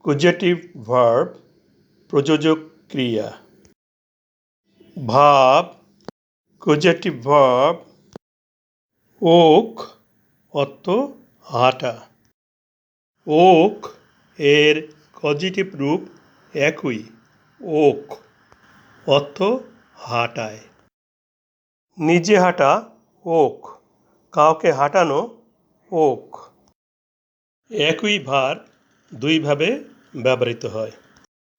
Causative verb প্রযোজক ক্রিয়া। ভাব কজেটিভ ভার্ব ওক অর্থ হাঁটা। ওক এর কজেটিভ রূপ একই, ওক অর্থ হাঁটায়। নিজে হাঁটা ওক, কাউকে হাঁটানো ওক। একই ভার দুইভাবে ব্যবহৃত হয়।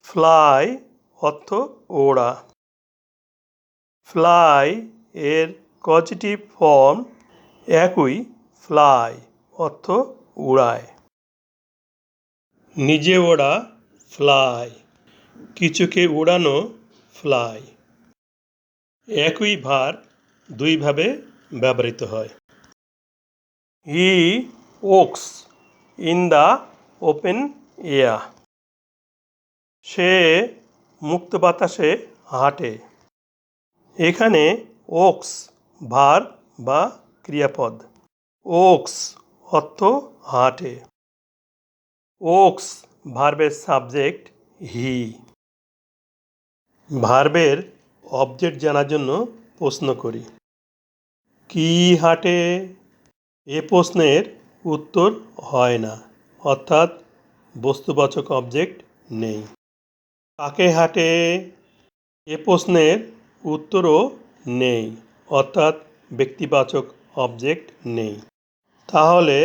ফ্লাই অর্থ ওড়া। ফ্লাই এর কজেটিভ ফর্ম একই, ফ্লাই অর্থ উড়ায়। নিজে ওড়া ফ্লাই, কিছুকে উড়ানো ফ্লাই। একই ভার দুইভাবে ব্যবহৃত হয়। He walks in the open air, সে মুক্ত বাতাসে হাঁটে। এখানে ওকস ভার্ব বা ক্রিয়াপদ। ওকস অর্থ হাঁটে। ওকস ভার্বের সাবজেক্ট হি। ভার্বের অবজেক্ট জানার জন্য প্রশ্ন করি। কি হাঁটে? এ প্রশ্নের উত্তর হয় না, অর্থাৎ বস্তুবাচক অবজেক্ট নেই। কাকে হাঁটে? এ প্রশ্নের উত্তরও নেই, অর্থাৎ ব্যক্তিবাচক অবজেক্ট নেই। তাহলে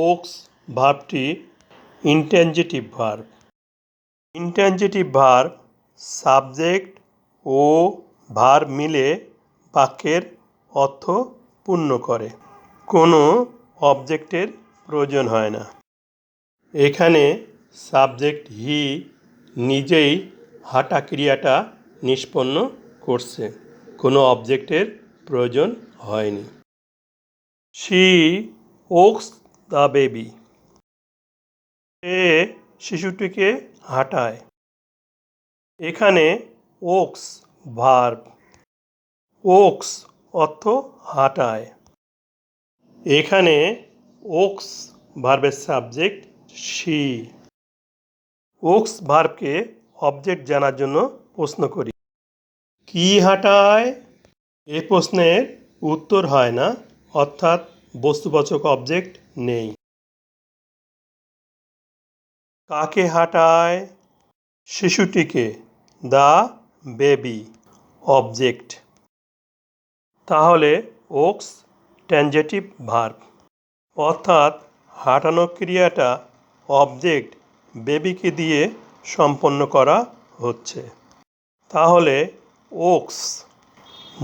ওকস ভার্বটি ইনট্যানজিটিভ ভার্ব। ইনট্যানজিটিভ ভার্ব সাবজেক্ট ও ভার্ব মিলে বাক্যের অর্থ পূর্ণ করে, কোনো অবজেক্টের প্রয়োজন হয় না। এখানে সাবজেক্ট হি নিজেই হাঁটা ক্রিয়াটা নিষ্পন্ন করছে, কোনো অবজেক্টের প্রয়োজন হয়নি। শি ওকস দ্য বেবি, সে শিশুটিকে হাঁটায়। এখানে ওকস ভার্ব, ওকস অর্থ হাঁটায়। এখানে ওকস ভার্বের সাবজেক্ট শি। ওকস ভার্বকে অবজেক্ট জানার জন্য প্রশ্ন করি। কি হাঁটায়? এ প্রশ্নের উত্তর হয় না, অর্থাৎ বস্তুবাচক অবজেক্ট নেই। কাকে হাঁটায়? শিশুটিকে, দ্য বেবি অবজেক্ট। তাহলে ওকস ট্যানজেটিভ ভার্ব, অর্থাৎ হাঁটানো ক্রিয়াটা অবজেক্ট বেবিকে দিয়ে সম্পন্ন করা হচ্ছে। তাহলে ওকস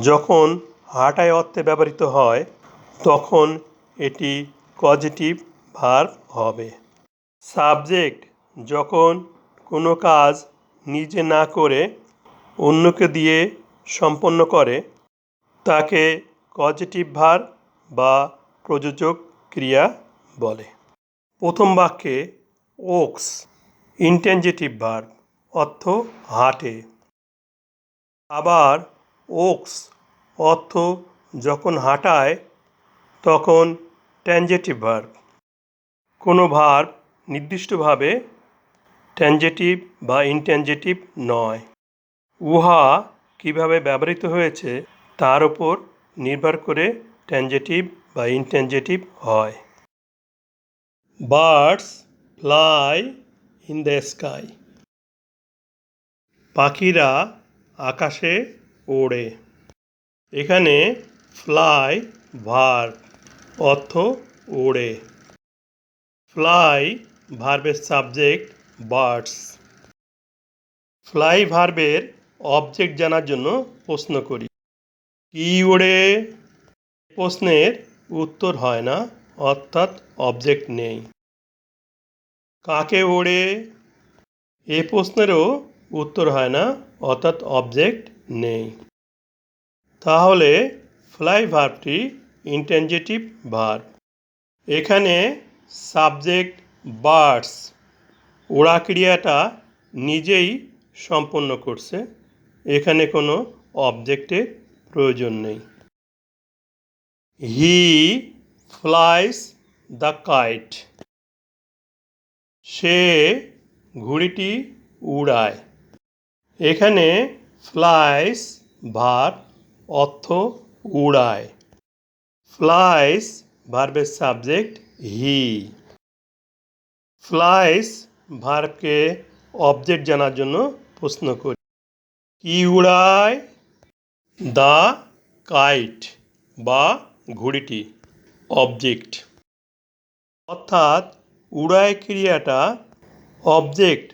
যখন হাঁটায় অর্থে ব্যবহৃত হয় তখন এটি কজেটিভ ভার্ব হবে। সাবজেক্ট যখন কোনো কাজ নিজে না করে অন্যকে দিয়ে সম্পন্ন করে তাকে কজেটিভ ভার্ব বা প্রযোজক ক্রিয়া বলে। প্রথম বাক্যে ওকস ইনট্যানজিটিভ ভার্ব, অর্থ হাঁটে। আবার ওকস অর্থ যখন হাঁটায় তখন ট্যানজেটিভ ভার্ব। কোনো ভার্ব নির্দিষ্টভাবে ট্যানজেটিভ বা ইনট্যানজেটিভ নয়। উহা কিভাবে ব্যবহৃত হয়েছে তার উপর নির্ভর করে ট্যানজেটিভ বা ইনট্যানজেটিভ হয়। Birds fly in the sky, পাখিরা আকাশে ওড়ে। এখানে ফ্লাই ভার্ব, অর্থ ওড়ে। ফ্লাই ভার্বের সাবজেক্ট বার্ডস। ফ্লাই ভার্বের অবজেক্ট জানার জন্য প্রশ্ন করি। কি ওড়ে? প্রশ্নের উত্তর হয় না, অর্থাৎ অবজেক্ট নেই। কাকে ওড়ে? এ প্রশ্নেরও উত্তর হয় না, অর্থাৎ অবজেক্ট নেই। তাহলে ফ্লাই ভার্বটি ইনট্যানজেটিভ ভার্ব। এখানে সাবজেক্ট বার্ডস ওড়া ক্রিয়াটা নিজেই সম্পন্ন করছে, এখানে কোনো অবজেক্টের প্রয়োজন নেই। হি ফ্লাইস দ্য কাইট, সে ঘুড়িটি উড়ায়। এখানে ফ্লাইস ভার্ব, অর্থ উড়ায়। ফ্লাইস ভার্বের সাবজেক্ট হি। ফ্লাইস ভার্বকে অবজেক্ট জানার জন্য প্রশ্ন করি। কি উড়ায়? দ্য কাইট বা ঘুড়িটি অবজেক্ট। অর্থাৎ উড়ায় ক্রিয়াটা অবজেক্ট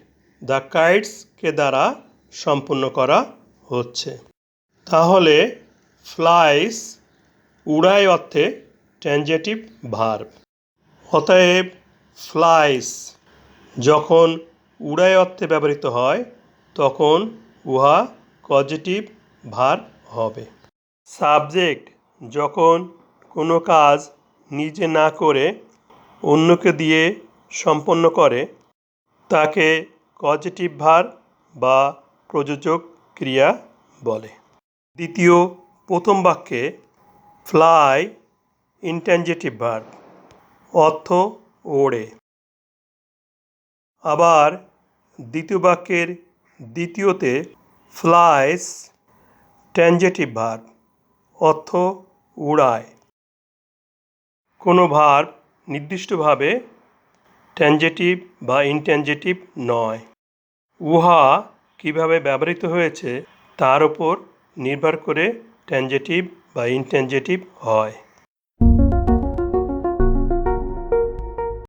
দ্য কাইটসকে দ্বারা সম্পূর্ণ করা হচ্ছে। তাহলে ফ্লাইস উড়ায় অর্থে ট্রানজিটিভ ভার্ব। অতএব ফ্লাইস যখন উড়ায় অর্থে ব্যবহৃত হয় তখন উহা কজেটিভ ভার্ব হবে। সাবজেক্ট যখন কোনো কাজ নিজে না করে অন্যকে দিয়ে সম্পন্ন করে তাকে কজেটিভ ভার্ব বা প্রযোজক ক্রিয়া বলে। দ্বিতীয় প্রথম বাক্যে ফ্লাই ইনট্যানজিটিভ ভার্ব, অর্থ ওড়ে। আবার দ্বিতীয় বাক্যের দ্বিতীয়তে ফ্লাইস ট্রানজিটিভ ভার্ব, অর্থ উড়ায়। কোনো ভার্ব নির্দিষ্টভাবে ট্রানজিটিভ বা ইনট্রানজিটিভ নয়। উহা কিভাবে ব্যবহৃত হয়েছে তার উপর নির্ভর করে ট্রানজিটিভ বা ইনট্রানজিটিভ হয়।